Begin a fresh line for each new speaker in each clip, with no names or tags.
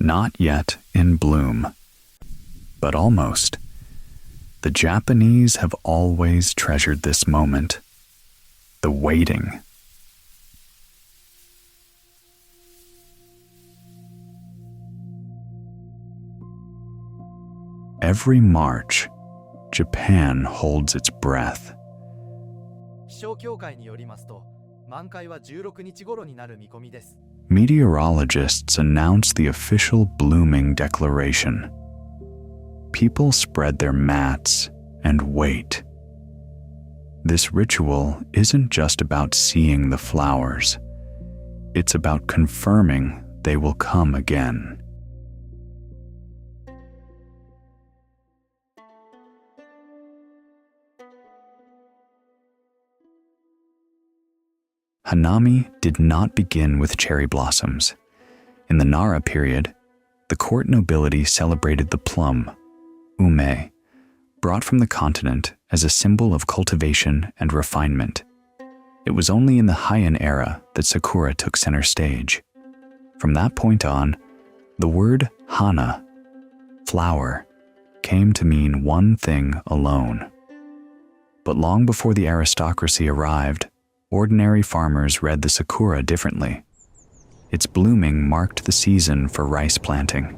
not yet in bloom, but almost. The Japanese have always treasured this moment, the waiting. Every March, Japan holds its breath. Meteorologists announce the official blooming declaration. People spread their mats and wait. This ritual isn't just about seeing the flowers. It's about confirming they will come again. Hanami did not begin with cherry blossoms. In the Nara period, the court nobility celebrated the plum, ume, brought from the continent as a symbol of cultivation and refinement. It was only in the Heian era that sakura took center stage. From that point on, the word hana, flower, came to mean one thing alone. But long before the aristocracy arrived, ordinary farmers read the sakura differently. Its blooming marked the season for rice planting.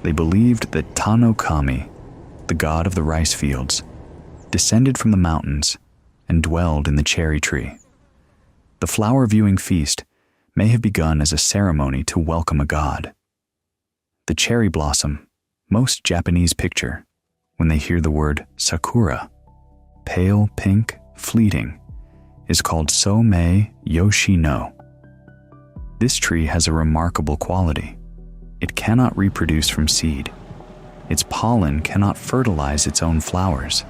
They believed that Tano Kami, the god of the rice fields, descended from the mountains and dwelled in the cherry tree. The flower viewing feast may have begun as a ceremony to welcome a god. The cherry blossom most Japanese picture when they hear the word sakura, pale pink, fleeting, is called Somei Yoshino. This tree has a remarkable quality. It cannot reproduce from seed. Its pollen cannot fertilize its own flowers,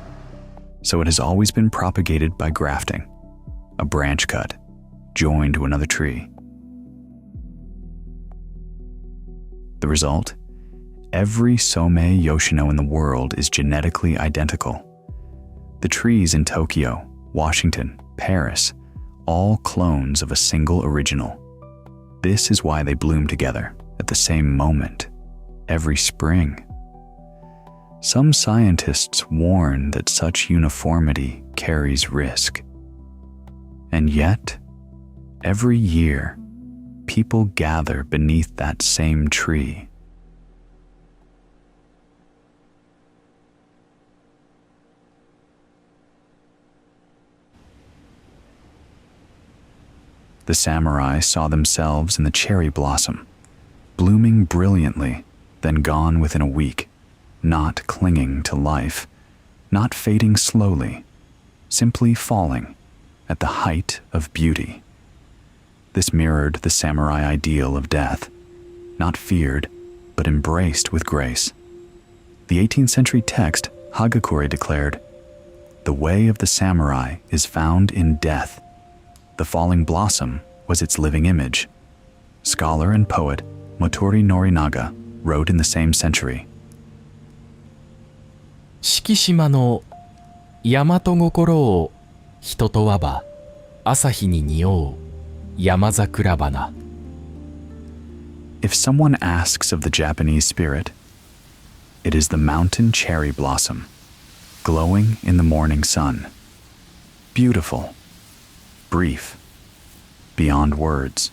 so it has always been propagated by grafting, a branch cut, joined to another tree. The result? Every Somei Yoshino in the world is genetically identical. The trees in Tokyo, Washington, Paris, all clones of a single original. This is why they bloom together at the same moment, every spring. Some scientists warn that such uniformity carries risk. And yet, every year, people gather beneath that same tree. The samurai saw themselves in the cherry blossom, blooming brilliantly, then gone within a week, not clinging to life, not fading slowly, simply falling at the height of beauty. This mirrored the samurai ideal of death, not feared, but embraced with grace. The 18th century text Hagakure declared, "The way of the samurai is found in death." The falling blossom was its living image. Scholar and poet Motori Norinaga wrote in the same century,
四季島の大和心を人とわば朝日に匂う山桜花.
If someone asks of the Japanese spirit, it is the mountain cherry blossom, glowing in the morning sun. Beautiful, brief, beyond words.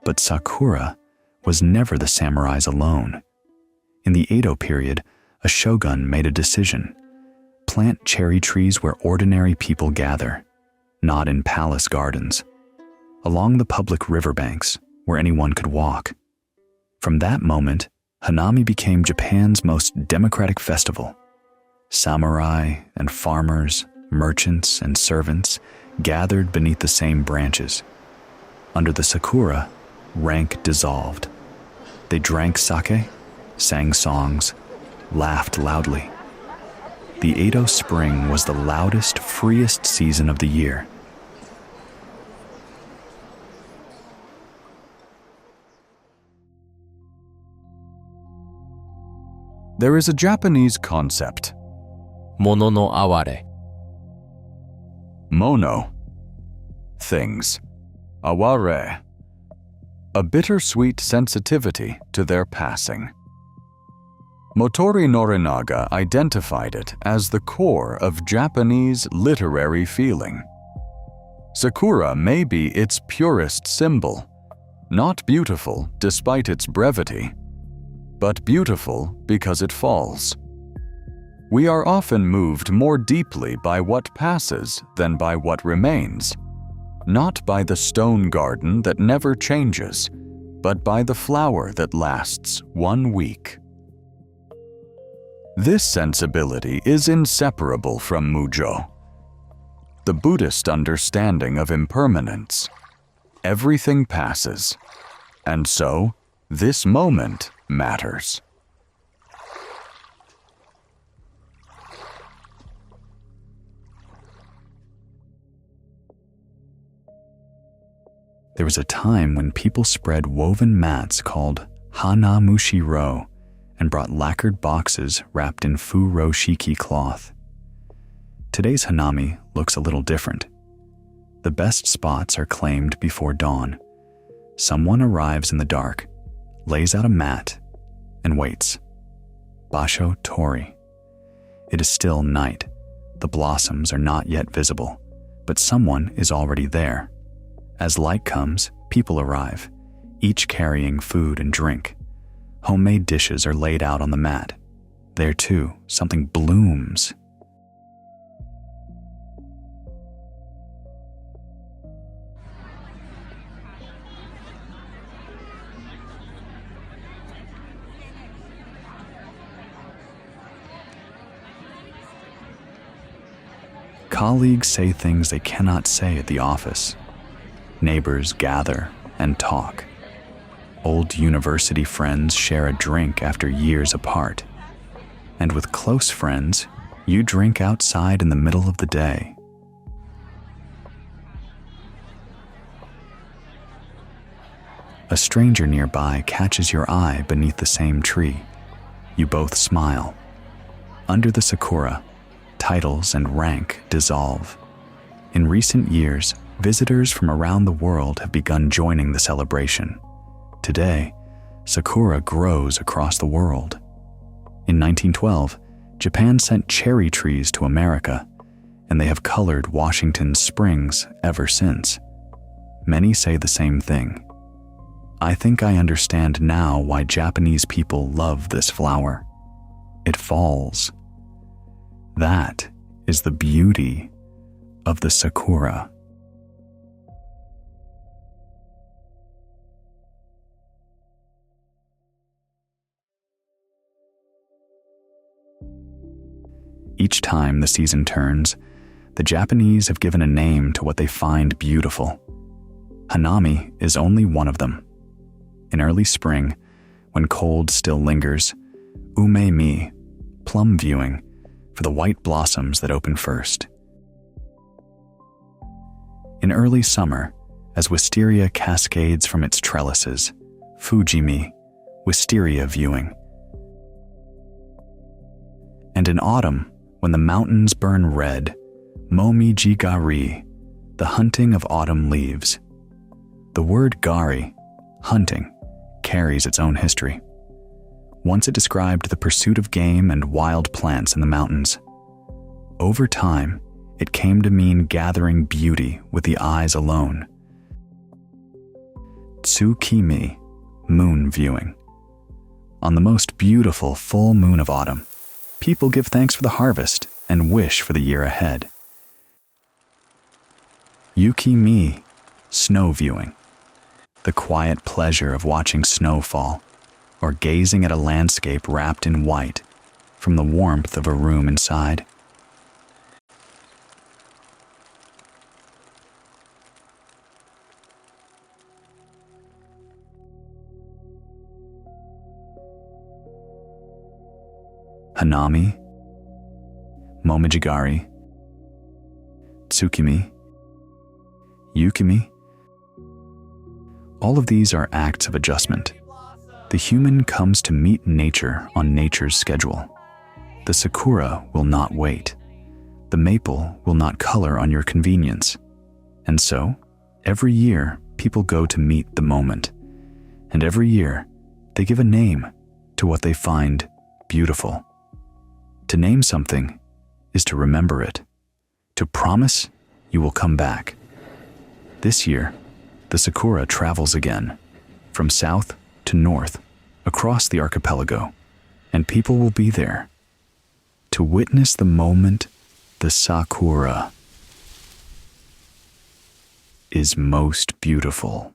But Sakura was never the samurais alone. In the Edo period, a shogun made a decision: plant cherry trees where ordinary people gather, not in palace gardens, along the public riverbanks where anyone could walk. From that moment, Hanami became Japan's most democratic festival. Samurai and farmers, merchants and servants gathered beneath the same branches. Under the sakura, rank dissolved. They drank sake, sang songs, laughed loudly. The Edo spring was the loudest, freest season of the year.
There is a Japanese concept,
物の哀れ
mono, things, aware, a bittersweet sensitivity to their passing. Motori Norinaga identified it as the core of Japanese literary feeling. Sakura may be its purest symbol, not beautiful despite its brevity, but beautiful because it falls. We are often moved more deeply by what passes than by what remains, not by the stone garden that never changes, but by the flower that lasts 1 week. This sensibility is inseparable from Mujo, the Buddhist understanding of impermanence. Everything passes, and so this moment matters.
There was a time when people spread woven mats called hanamushiro and brought lacquered boxes wrapped in furoshiki cloth. Today's Hanami looks a little different. The best spots are claimed before dawn. Someone arrives in the dark, lays out a mat, and waits. Basho tori. It is still night. The blossoms are not yet visible, but someone is already there. As light comes, people arrive, each carrying food and drink. Homemade dishes are laid out on the mat. There too, something blooms. Colleagues say things they cannot say at the office. Neighbors gather and talk. Old university friends share a drink after years apart. And with close friends, you drink outside in the middle of the day. A stranger nearby catches your eye beneath the same tree. You both smile. Under the sakura, titles and rank dissolve. In recent years, visitors from around the world have begun joining the celebration. Today, sakura grows across the world. In 1912, Japan sent cherry trees to America, and they have colored Washington's springs ever since. Many say the same thing. I think I understand now why Japanese people love this flower. It falls. That is the beauty of the sakura. Each time the season turns, the Japanese have given a name to what they find beautiful. Hanami is only one of them. In early spring, when cold still lingers, ume-mi, plum viewing, for the white blossoms that open first. In early summer, as wisteria cascades from its trellises, fujimi, wisteria viewing. And in autumn, when the mountains burn red, momiji-gari, the hunting of autumn leaves. The word gari, hunting, carries its own history. Once it described the pursuit of game and wild plants in the mountains. Over time, it came to mean gathering beauty with the eyes alone. Tsukimi, moon viewing. On the most beautiful full moon of autumn, people give thanks for the harvest and wish for the year ahead. Yuki-mi, snow viewing. The quiet pleasure of watching snow fall, or gazing at a landscape wrapped in white from the warmth of a room inside. Hanami, momiji-gari, tsukimi, yukimi. All of these are acts of adjustment. The human comes to meet nature on nature's schedule. The sakura will not wait. The maple will not color on your convenience. And so, every year, people go to meet the moment. And every year, they give a name to what they find beautiful. To name something is to remember it. To promise you will come back. This year, the sakura travels again, from south to north, across the archipelago, and people will be there to witness the moment the sakura is most beautiful.